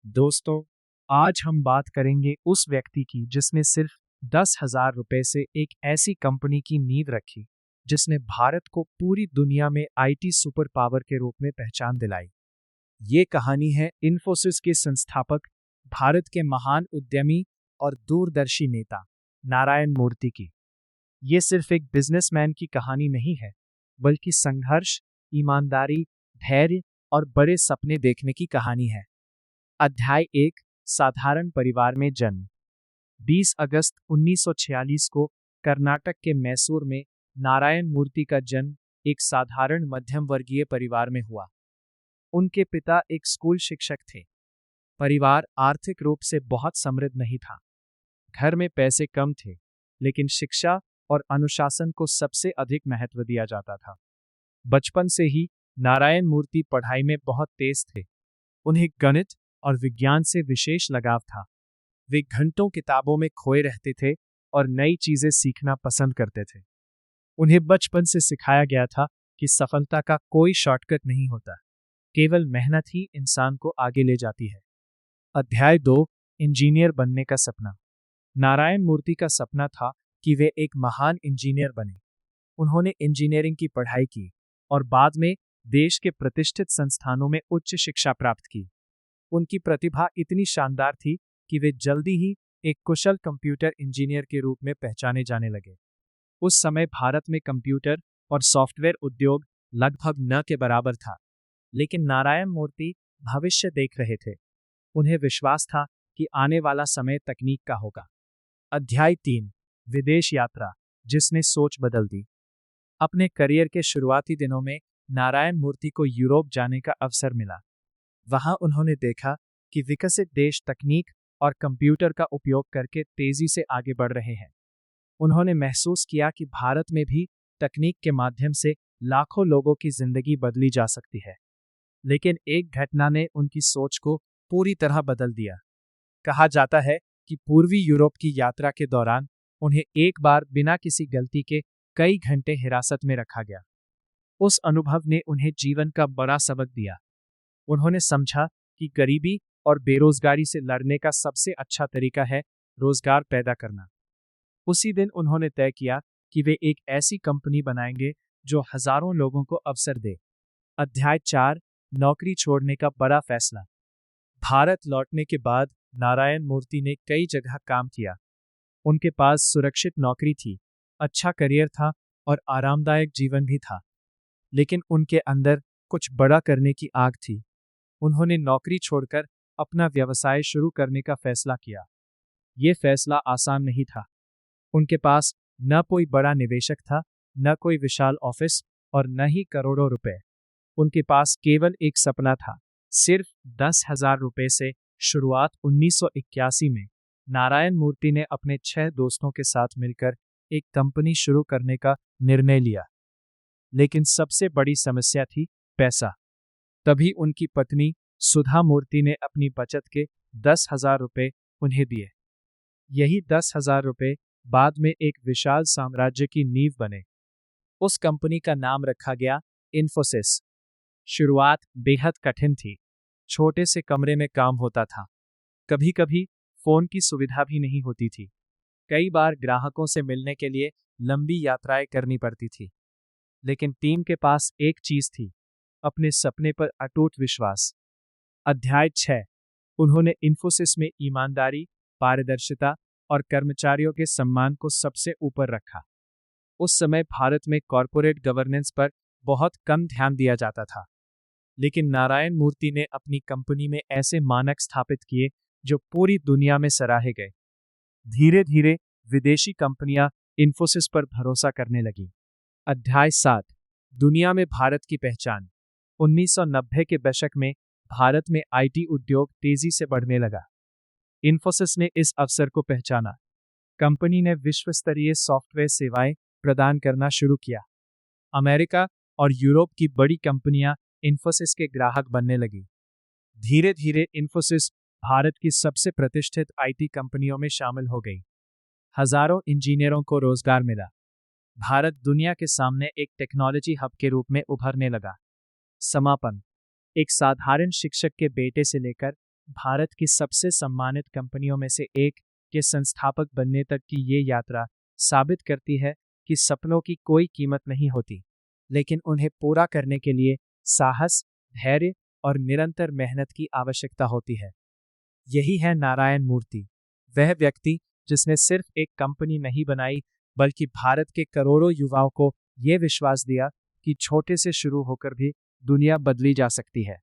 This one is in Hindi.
दोस्तों, आज हम बात करेंगे उस व्यक्ति की जिसने सिर्फ 10,000 रुपए से एक ऐसी कंपनी की नींव रखी जिसने भारत को पूरी दुनिया में आईटी सुपर पावर के रूप में पहचान दिलाई। ये कहानी है इन्फोसिस के संस्थापक, भारत के महान उद्यमी और दूरदर्शी नेता नारायण मूर्ति की। ये सिर्फ एक बिजनेसमैन की कहानी नहीं है, बल्कि संघर्ष, ईमानदारी, धैर्य और बड़े सपने देखने की कहानी है। अध्याय 1, साधारण परिवार में जन्म। 20 अगस्त 1946 को कर्नाटक के मैसूर में नारायण मूर्ति का जन्म एक साधारण मध्यम वर्गीय परिवार में हुआ। उनके पिता एक स्कूल शिक्षक थे। परिवार आर्थिक रूप से बहुत समृद्ध नहीं था। घर में पैसे कम थे, लेकिन शिक्षा और अनुशासन को सबसे अधिक महत्व दिया जाता था। बचपन से ही नारायण मूर्ति पढ़ाई में बहुत तेज थे। उन्हें गणित और विज्ञान से विशेष लगाव था। वे घंटों किताबों में खोए रहते थे और नई चीजें सीखना पसंद करते थे। उन्हें बचपन से सिखाया गया था कि सफलता का कोई शॉर्टकट नहीं होता, केवल मेहनत ही इंसान को आगे ले जाती है। अध्याय 2, इंजीनियर बनने का सपना। नारायण मूर्ति का सपना था कि वे एक महान इंजीनियर बने। उन्होंने इंजीनियरिंग की पढ़ाई की और बाद में देश के प्रतिष्ठित संस्थानों में उच्च शिक्षा प्राप्त की। उनकी प्रतिभा इतनी शानदार थी कि वे जल्दी ही एक कुशल कंप्यूटर इंजीनियर के रूप में पहचाने जाने लगे। उस समय भारत में कंप्यूटर और सॉफ्टवेयर उद्योग लगभग न के बराबर था, लेकिन नारायण मूर्ति भविष्य देख रहे थे। उन्हें विश्वास था कि आने वाला समय तकनीक का होगा। अध्याय 3, विदेश यात्रा, जिसने सोच बदल दी। अपने करियर के शुरुआती दिनों में नारायण मूर्ति को यूरोप जाने का अवसर मिला। वहां उन्होंने देखा कि विकसित देश तकनीक और कंप्यूटर का उपयोग करके तेजी से आगे बढ़ रहे हैं। उन्होंने महसूस किया कि भारत में भी तकनीक के माध्यम से लाखों लोगों की जिंदगी बदली जा सकती है। लेकिन एक घटना ने उनकी सोच को पूरी तरह बदल दिया। कहा जाता है कि पूर्वी यूरोप की यात्रा के दौरान उन्हें एक बार बिना किसी गलती के कई घंटे हिरासत में रखा गया। उस अनुभव ने उन्हें जीवन का बड़ा सबक दिया। उन्होंने समझा कि गरीबी और बेरोजगारी से लड़ने का सबसे अच्छा तरीका है रोजगार पैदा करना। उसी दिन उन्होंने तय किया कि वे एक ऐसी कंपनी बनाएंगे जो हजारों लोगों को अवसर दे। अध्याय 4, नौकरी छोड़ने का बड़ा फैसला। भारत लौटने के बाद नारायण मूर्ति ने कई जगह काम किया। उनके पास सुरक्षित नौकरी थी, अच्छा करियर था और आरामदायक जीवन भी था। लेकिन उनके अंदर कुछ बड़ा करने की आग थी। उन्होंने नौकरी छोड़कर अपना व्यवसाय शुरू करने का फैसला किया। यह फैसला आसान नहीं था। उनके पास न कोई बड़ा निवेशक था, न कोई विशाल ऑफिस और न ही करोड़ों रुपए। उनके पास केवल एक सपना था, सिर्फ 10,000 रुपए से शुरुआत। 1981 में नारायण मूर्ति ने अपने 6 दोस्तों के साथ मिलकर एक कंपनी शुरू करने का निर्णय लिया। लेकिन सबसे बड़ी समस्या थी पैसा। तभी उनकी पत्नी सुधा मूर्ति ने अपनी बचत के 10,000 रुपए उन्हें दिए। यही 10,000 रुपए बाद में एक विशाल साम्राज्य की नींव बने। उस कंपनी का नाम रखा गया इन्फोसिस। शुरुआत बेहद कठिन थी। छोटे से कमरे में काम होता था। कभी कभी फोन की सुविधा भी नहीं होती थी। कई बार ग्राहकों से मिलने के लिए लंबी यात्राएं करनी पड़ती थी। लेकिन टीम के पास एक चीज थी, अपने सपने पर अटूट विश्वास। अध्याय 6, उन्होंने इन्फोसिस में ईमानदारी, पारदर्शिता और कर्मचारियों के सम्मान को सबसे ऊपर रखा। उस समय भारत में कॉरपोरेट गवर्नेंस पर बहुत कम ध्यान दिया जाता था। लेकिन नारायण मूर्ति ने अपनी कंपनी में ऐसे मानक स्थापित किए जो पूरी दुनिया में सराहे गए। धीरे धीरे विदेशी कंपनियां इन्फोसिस पर भरोसा करने लगीं। अध्याय 7, दुनिया में भारत की पहचान। 1990 के दशक में भारत में आईटी उद्योग तेजी से बढ़ने लगा। इन्फोसिस ने इस अवसर को पहचाना। कंपनी ने विश्व स्तरीय सॉफ्टवेयर सेवाएं प्रदान करना शुरू किया। अमेरिका और यूरोप की बड़ी कंपनियां इन्फोसिस के ग्राहक बनने लगी। धीरे धीरे इन्फोसिस भारत की सबसे प्रतिष्ठित आईटी कंपनियों में शामिल हो गई। हजारों इंजीनियरों को रोजगार मिला। भारत दुनिया के सामने एक टेक्नोलॉजी हब के रूप में उभरने लगा। समापन। एक साधारण शिक्षक के बेटे से लेकर भारत की सबसे सम्मानित कंपनियों में से एक के संस्थापक बनने तक की ये यात्रा साबित करती है कि सपनों की कोई कीमत नहीं होती, लेकिन उन्हें पूरा करने के लिए साहस, धैर्य और निरंतर मेहनत की आवश्यकता होती है। यही है नारायण मूर्ति, वह व्यक्ति जिसने सिर्फ एक कंपनी नहीं बनाई, बल्कि भारत के करोड़ों युवाओं को यह विश्वास दिया कि छोटे से शुरू होकर भी दुनिया बदली जा सकती है।